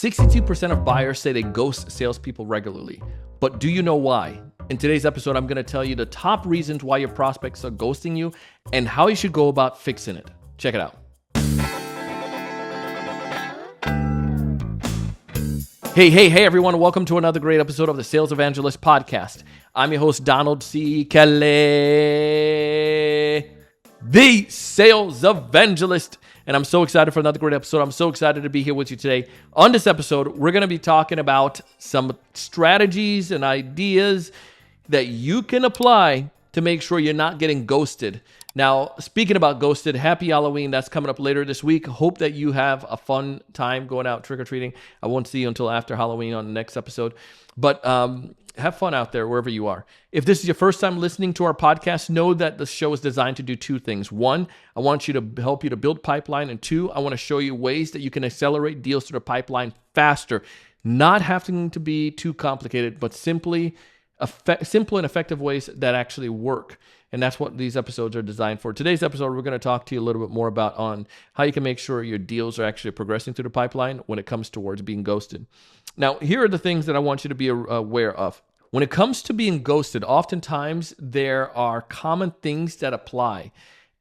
62% of buyers say they ghost salespeople regularly. But do you know why? In today's episode, I'm going to tell you the top reasons why your prospects are ghosting you and how you should go about fixing it. Check it out. Hey, everyone. Welcome to another great episode of the Sales Evangelist Podcast. I'm your host, Donald C. Kelly, the Sales Evangelist. And I'm so excited for another great episode. I'm so excited to be here with you today. On this episode, we're going to be talking about some strategies and ideas that you can apply to make sure you're not getting ghosted. Now, speaking about ghosted, happy Halloween. That's coming up later this week. Hope that you have a fun time going out trick-or-treating. I won't see you until after Halloween on the next episode. But have fun out there wherever you are. If this is your first time listening to our podcast, know that the show is designed to do two things. One, I want you to help you to build pipeline. And two, I want to show you ways that you can accelerate deals through the pipeline faster. Not having to be too complicated, but simple and effective ways that actually work. And that's what these episodes are designed for. Today's episode, we're going to talk to you a little bit more about on how you can make sure your deals are actually progressing through the pipeline when it comes towards being ghosted. Now, here are the things that I want you to be aware of. When it comes to being ghosted, oftentimes there are common things that apply.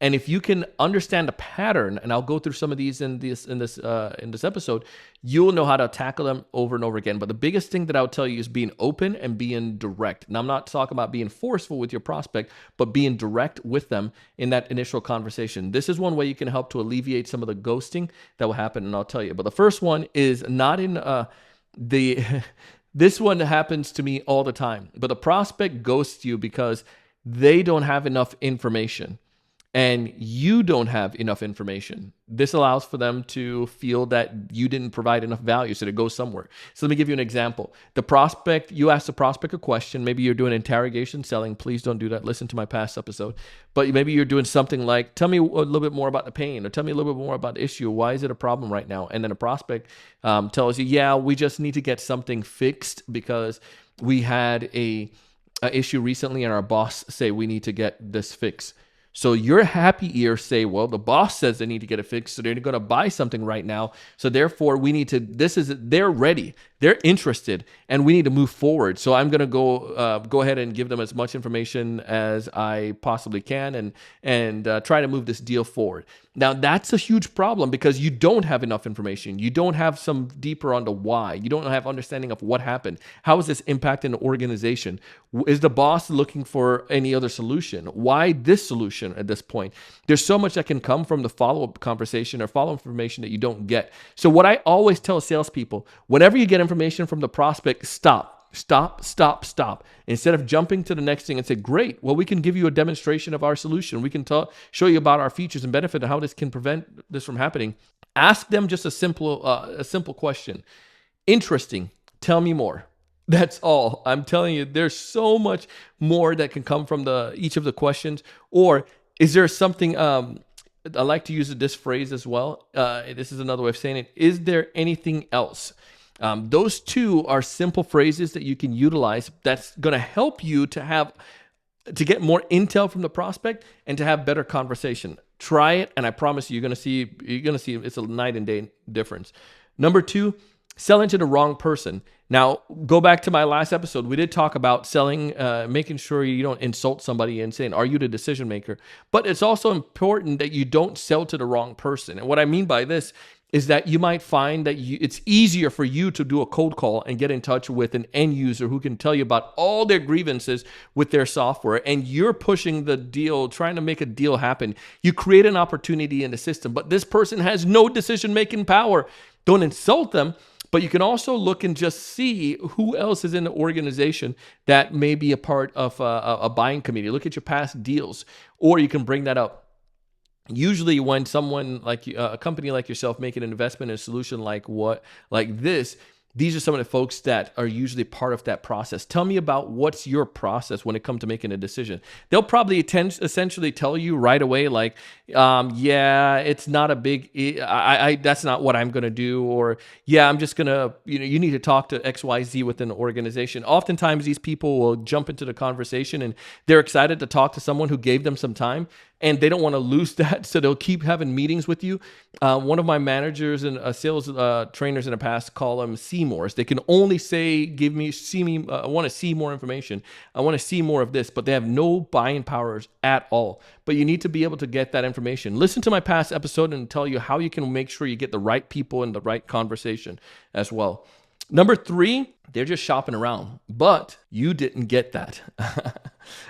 And if you can understand the pattern, and I'll go through some of these in this episode, you'll know how to tackle them over and over again. But the biggest thing that I'll tell you is being open and being direct. Now, I'm not talking about being forceful with your prospect, but being direct with them in that initial conversation. This is one way you can help to alleviate some of the ghosting that will happen, and I'll tell you. But the first one is not in this one happens to me all the time. But the prospect ghosts you because they don't have enough information. And you don't have enough information. This allows for them to feel that you didn't provide enough value, so to go somewhere. So let me give you an example. You ask the prospect a question. Maybe you're doing interrogation selling. Please don't do that. Listen to my past episode. But maybe you're doing something like, tell me a little bit more about the pain, or tell me a little bit more about the issue. Why is it a problem right now? And then a prospect tells you, yeah, we just need to get something fixed because we had a issue recently and our boss say we need to get this fixed. So your happy ears say, well, the boss says they need to get it fixed, so they're going to buy something right now. So therefore, they're ready, they're interested, and we need to move forward. So I'm going to go ahead and give them as much information as I possibly can and try to move this deal forward. Now, that's a huge problem because you don't have enough information. You don't have some deeper on the why. You don't have understanding of what happened. How is this impacting the organization? Is the boss looking for any other solution? Why this solution at this point? There's so much that can come from the follow-up conversation or follow-up information that you don't get. So what I always tell salespeople, whenever you get information from the prospect, stop. Instead of jumping to the next thing and say, great, well, we can give you a demonstration of our solution. We can show you about our features and benefit and how this can prevent this from happening. Ask them just a simple question. Interesting. Tell me more. That's all. I'm telling you, there's so much more that can come from each of the questions. Or is there something, I like to use this phrase as well. This is another way of saying it. Is there anything else? Those two are simple phrases that you can utilize that's going to help you to get more intel from the prospect and to have better conversation. Try it, and I promise you, you're going to see it's a night and day difference. Number two, selling to the wrong person. Now, go back to my last episode. We did talk about selling, making sure you don't insult somebody and saying, are you the decision maker? But it's also important that you don't sell to the wrong person. And what I mean by this is that you might find that it's easier for you to do a cold call and get in touch with an end user who can tell you about all their grievances with their software, and you're pushing the deal, trying to make a deal happen. You create an opportunity in the system, but this person has no decision-making power. Don't insult them, but you can also look and just see who else is in the organization that may be a part of a buying committee. Look at your past deals, or you can bring that up. Usually when someone like a company like yourself make an investment in a solution like this, these are some of the folks that are usually part of that process. Tell me about what's your process when it comes to making a decision. They'll probably essentially tell you right away, like, yeah, it's not a big, that's not what I'm going to do. Or, yeah, I'm just going to, you need to talk to XYZ within the organization. Oftentimes these people will jump into the conversation and they're excited to talk to someone who gave them some time. and they don't want to lose that, so they'll keep having meetings with you. One of my managers and sales trainers in the past call them Seymours. They can only say, I want to see more information. I want to see more of this, but they have no buying powers at all. But you need to be able to get that information. Listen to my past episode and tell you how you can make sure you get the right people in the right conversation as well. Number 3, they're just shopping around, but you didn't get that.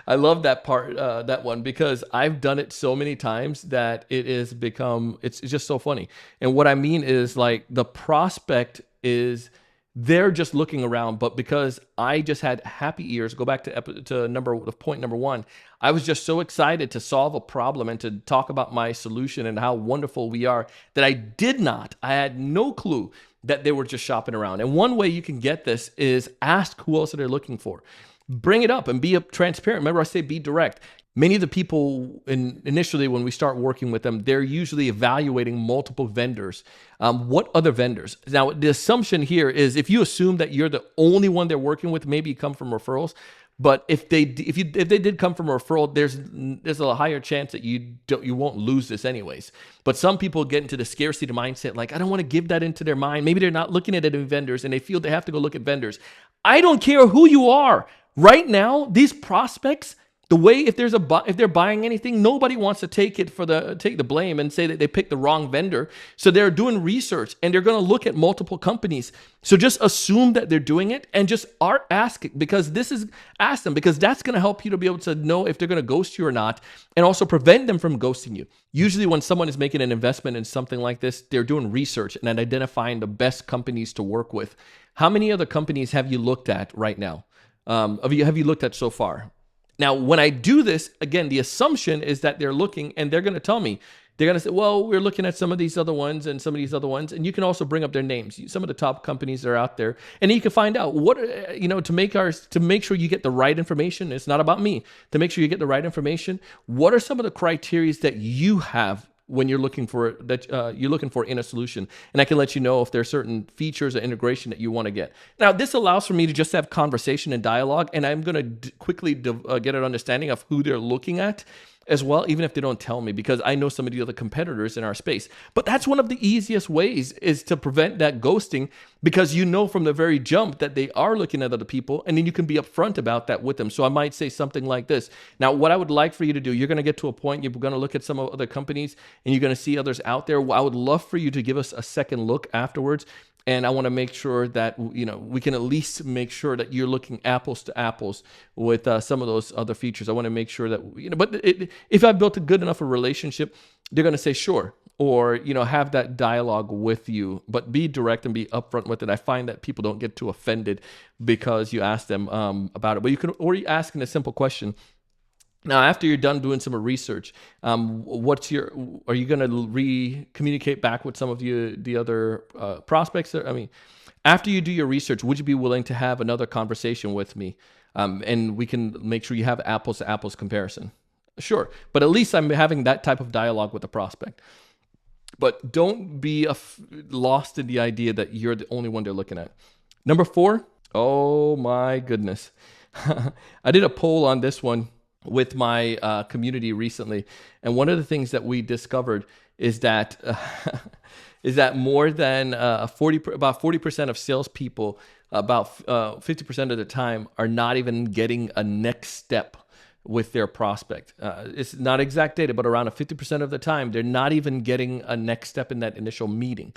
I love that part, that one, because I've done it so many times that it's just so funny. And what I mean is, like, the prospect is, they're just looking around, but because I just had happy ears, go back to point number 1, I was just so excited to solve a problem and to talk about my solution and how wonderful we are that I had no clue that they were just shopping around. And one way you can get this is ask who else they're looking for. Bring it up and be transparent. Remember, I say be direct. Many of the people initially, when we start working with them, they're usually evaluating multiple vendors. What other vendors? Now, the assumption here is if you assume that you're the only one they're working with, maybe you come from referrals. But if they did come from a referral, there's a higher chance that you won't lose this anyways. But some people get into the scarcity mindset, like, I don't want to give that into their mind. Maybe they're not looking at it in vendors and they feel they have to go look at vendors. I don't care who you are. Right now, these prospects, the way if they're buying anything, nobody wants to take the blame and say that they picked the wrong vendor. So they're doing research and they're going to look at multiple companies. So just assume that they're doing it and just ask them, because that's going to help you to be able to know if they're going to ghost you or not, and also prevent them from ghosting you. Usually when someone is making an investment in something like this, they're doing research and identifying the best companies to work with. How many other companies have you looked at right now? Have you looked at so far? Now, when I do this, again, the assumption is that they're looking and they're going to tell me. They're going to say, well, we're looking at some of these other ones and some of these other ones. And you can also bring up their names, some of the top companies that are out there. And then you can find out what, to make sure you get the right information. It's not about me. To make sure you get the right information, what are some of the criteria that you have when you're looking for in a solution? And I can let you know if there are certain features or integration that you want to get. Now, this allows for me to just have conversation and dialogue, and I'm going to quickly get an understanding of who they're looking at as well, even if they don't tell me, because I know some of the other competitors in our space. But that's one of the easiest ways, is to prevent that ghosting, because you know from the very jump that they are looking at other people, and then you can be upfront about that with them. So I might say something like this. Now, what I would like for you to do, you're going to get to a point, you're going to look at some other companies, and you're going to see others out there. I would love for you to give us a second look afterwards. And I want to make sure that, we can at least make sure that you're looking apples to apples with some of those other features. I want to make sure that, but if I built a good enough a relationship, they're going to say sure, or, have that dialogue with you, but be direct and be upfront with it. I find that people don't get too offended because you ask them about it, but you can already ask in a simple question. Now, after you're done doing some research, are you going to communicate back with some of the other prospects? After you do your research, would you be willing to have another conversation with me? And we can make sure you have apples to apples comparison. Sure. But at least I'm having that type of dialogue with the prospect. But don't be lost in the idea that you're the only one they're looking at. Number 4, oh my goodness. I did a poll on this one with my community recently, and one of the things that we discovered is that more than about 40% of salespeople, about 50% of the time, are not even getting a next step with their prospect. It's not exact data, but around 50% of the time, they're not even getting a next step in that initial meeting.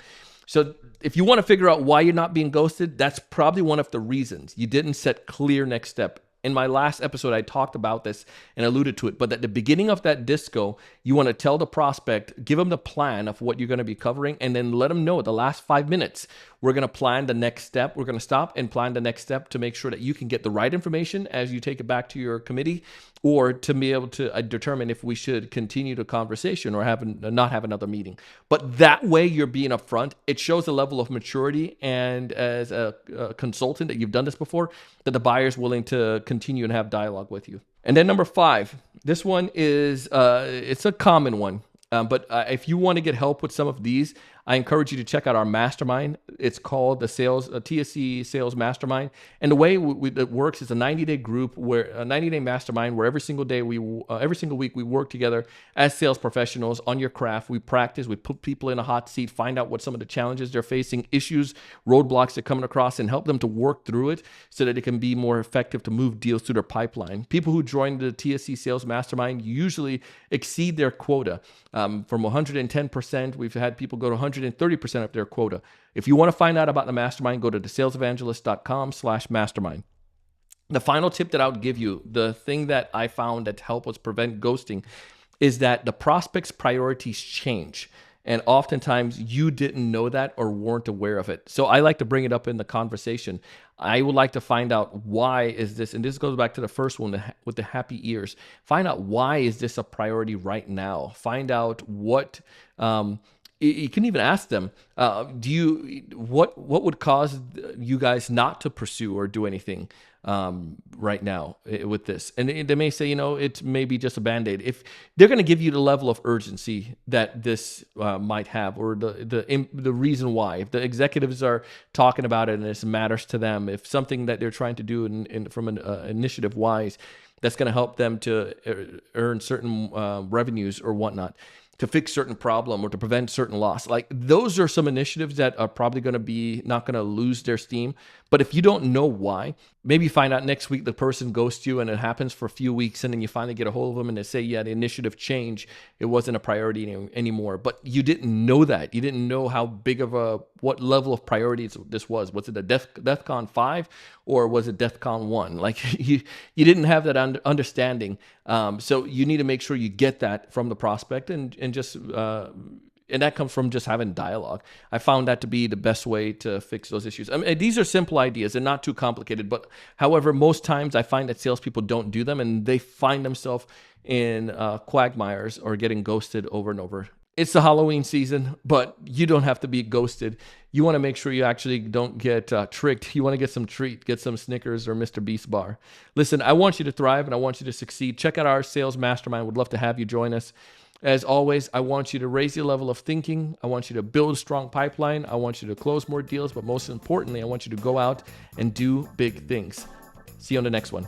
So if you want to figure out why you're not being ghosted, that's probably one of the reasons. You didn't set clear next step. In my last episode, I talked about this and alluded to it, but at the beginning of that disco, you want to tell the prospect, give them the plan of what you're going to be covering, and then let them know the last 5 minutes, we're going to plan the next step. We're going to stop and plan the next step to make sure that you can get the right information as you take it back to your committee, or to be able to determine if we should continue the conversation or not have another meeting. But that way you're being upfront. It shows a level of maturity, and as a consultant that you've done this before, that the buyer's willing to continue and have dialogue with you. And then number 5, this one is, it's a common one. But if you want to get help with some of these, I encourage you to check out our mastermind. It's called the TSC Sales Mastermind. And the way it works is a 90-day group, where a 90-day mastermind, where every single week we work together as sales professionals on your craft. We practice, we put people in a hot seat, find out what some of the challenges they're facing, issues, roadblocks they're coming across, and help them to work through it so that it can be more effective to move deals through their pipeline. People who join the TSC Sales Mastermind usually exceed their quota. From 110%, we've had people go to 130% of their quota. If you want to find out about the mastermind, go to theSalesEvangelist.com/mastermind. The final tip that I would give you, the thing that I found that helps us prevent ghosting, is that the prospect's priorities change. And oftentimes you didn't know that or weren't aware of it. So I like to bring it up in the conversation. I would like to find out, why is this, and this goes back to the first one with the happy ears. Find out, why is this a priority right now? Find out what, you can even ask them, what would cause you guys not to pursue or do anything right now with this? And they may say, it may be just a Band-Aid. If they're going to give you the level of urgency that this might have, or the reason why, if the executives are talking about it and this matters to them, if something that they're trying to do from an initiative wise, that's going to help them to earn certain revenues or whatnot, to fix certain problem or to prevent certain loss. Like, those are some initiatives that are probably going to be not going to lose their steam. But if you don't know why, maybe you find out next week the person ghosts you and it happens for a few weeks, and then you finally get a hold of them and they say, yeah, the initiative changed. It wasn't a priority anymore. But you didn't know that. You didn't know how big of what level of priority this was. Was it a DEFCON 5 or was it DEFCON 1? Like, you didn't have that understanding. So you need to make sure you get that from the prospect, and that comes from just having dialogue. I found that to be the best way to fix those issues. I mean, these are simple ideas. They're not too complicated. But however, most times I find that salespeople don't do them, and they find themselves in quagmires or getting ghosted over and over. It's the Halloween season, but you don't have to be ghosted. You want to make sure you actually don't get tricked. You want to get some treat, get some Snickers or Mr. Beast bar. Listen, I want you to thrive and I want you to succeed. Check out our sales mastermind. Would love to have you join us. As always, I want you to raise your level of thinking. I want you to build a strong pipeline. I want you to close more deals, but most importantly, I want you to go out and do big things. See you on the next one.